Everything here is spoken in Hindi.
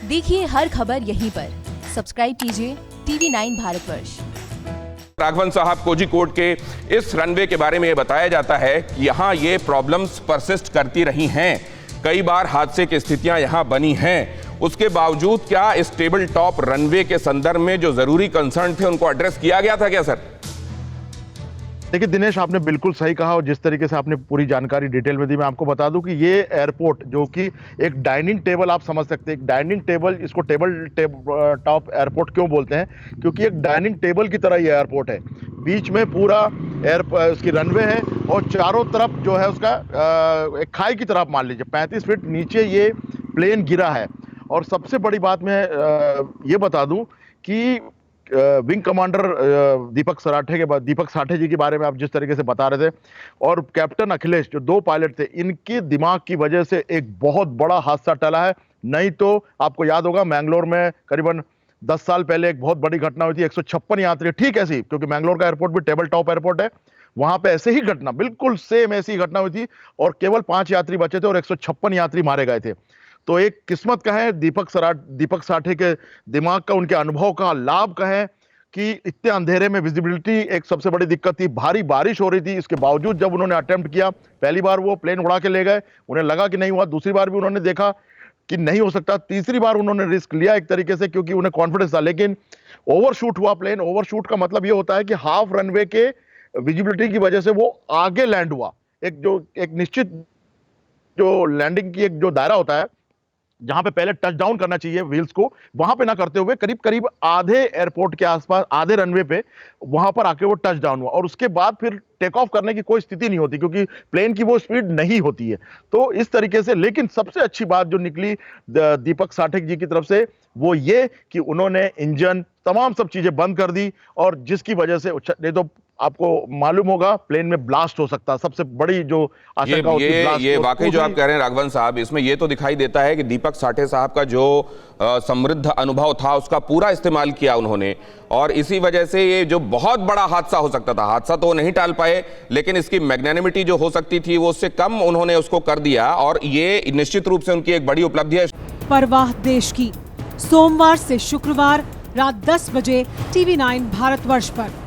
देखिए हर खबर यहीं पर। सब्सक्राइब कीजिए TV9 भारतवर्ष। राघवन साहब, कोझिकोड के इस रनवे के बारे में ये बताया जाता है कि यहाँ ये प्रॉब्लम्स परसिस्ट करती रही हैं। कई बार हादसे की स्थितियां यहाँ बनी हैं। उसके बावजूद क्या इस टेबल टॉप रनवे के संदर्भ में जो जरूरी कंसर्न थे उनको एड्रेस किया गया था क्या सर? देखिए दिनेश, आपने बिल्कुल सही कहा और जिस तरीके से आपने पूरी जानकारी डिटेल में दी, मैं आपको बता दूं कि ये एयरपोर्ट जो कि एक डाइनिंग टेबल आप समझ सकते हैं, एक डाइनिंग टेबल, इसको टेबल टॉप एयरपोर्ट क्यों बोलते हैं? क्योंकि एक डाइनिंग टेबल की तरह ये एयरपोर्ट है। बीच में पूरा उसकी रनवे है और चारों तरफ जो है उसका एक खाई की तरह आप मान लीजिए 35 फीट नीचे ये प्लेन गिरा है। और सबसे बड़ी बात मैं ये बता दूं कि विंग कमांडर दीपक साठे जी के बारे में आप जिस तरीके से बता रहे थे, और कैप्टन अखिलेश जो दो पायलट थे, इनके दिमाग की वजह से एक बहुत बड़ा हादसा टला है। नहीं तो आपको याद होगा मैंगलोर में करीबन 10 साल पहले एक बहुत बड़ी घटना हुई थी। 156 यात्री, ठीक ऐसी, क्योंकि मैंगलोर का एयरपोर्ट भी टेबल टॉप एयरपोर्ट है, वहां पे ऐसे ही घटना, बिल्कुल सेम ऐसी घटना हुई थी और केवल 5 यात्री बचे थे और 156 यात्री मारे गए थे। तो एक किस्मत का है, दीपक साठे के दिमाग का, उनके अनुभव का लाभ का है कि इतने अंधेरे में विजिबिलिटी एक सबसे बड़ी दिक्कत थी। भारी बारिश हो रही थी, इसके बावजूद जब उन्होंने अटेम्प्ट किया, पहली बार वो प्लेन उड़ा के ले गए, उन्हें लगा कि नहीं हुआ, दूसरी बार भी उन्होंने देखा कि नहीं हो सकता, तीसरी बार उन्होंने रिस्क लिया एक तरीके से, क्योंकि उन्हें कॉन्फिडेंस था। लेकिन ओवरशूट हुआ प्लेन। ओवरशूट का मतलब ये होता है कि हाफ रनवे के विजिबिलिटी की वजह से वो आगे लैंड हुआ। एक निश्चित जो लैंडिंग की एक जो दायरा होता है, जहां पे पहले टच डाउन करना चाहिए व्हील्स को, वहां पे ना करते हुए करीब करीब आधे एयरपोर्ट के आसपास, आधे रनवे पे वहां पर आके वो टच डाउन हुआ और उसके बाद फिर टेक ऑफ करने की कोई स्थिति नहीं होती, क्योंकि प्लेन की वो स्पीड नहीं होती है। तो इस तरीके से, लेकिन सबसे अच्छी बात जो निकली दीपक साठे जी की तरफ से वो ये कि उन्होंने इंजन तमाम सब चीजें बंद कर दी, और जिसकी वजह से, नहीं तो आपको मालूम होगा प्लेन में ब्लास्ट हो सकता है। सबसे बड़ी जो आशंका होती है ब्लास्ट। ये वाकई जो आप कह रहे हैं राघवन साहब, इसमें ये तो दिखाई देता है कि दीपक साठे साहब का जो समृद्ध अनुभव था उसका पूरा इस्तेमाल किया उन्होंने, और इसी वजह से ये जो बहुत बड़ा हादसा हो सकता था, हादसा तो वो नहीं टाल पाए, लेकिन इसकी मैग्नेनिमिटी जो हो सकती थी वो उससे कम उन्होंने उसको कर दिया, और ये निश्चित रूप से उनकी एक बड़ी उपलब्धि है। परवाह देश की, सोमवार से शुक्रवार रात 10 बजे TV9 भारतवर्ष पर।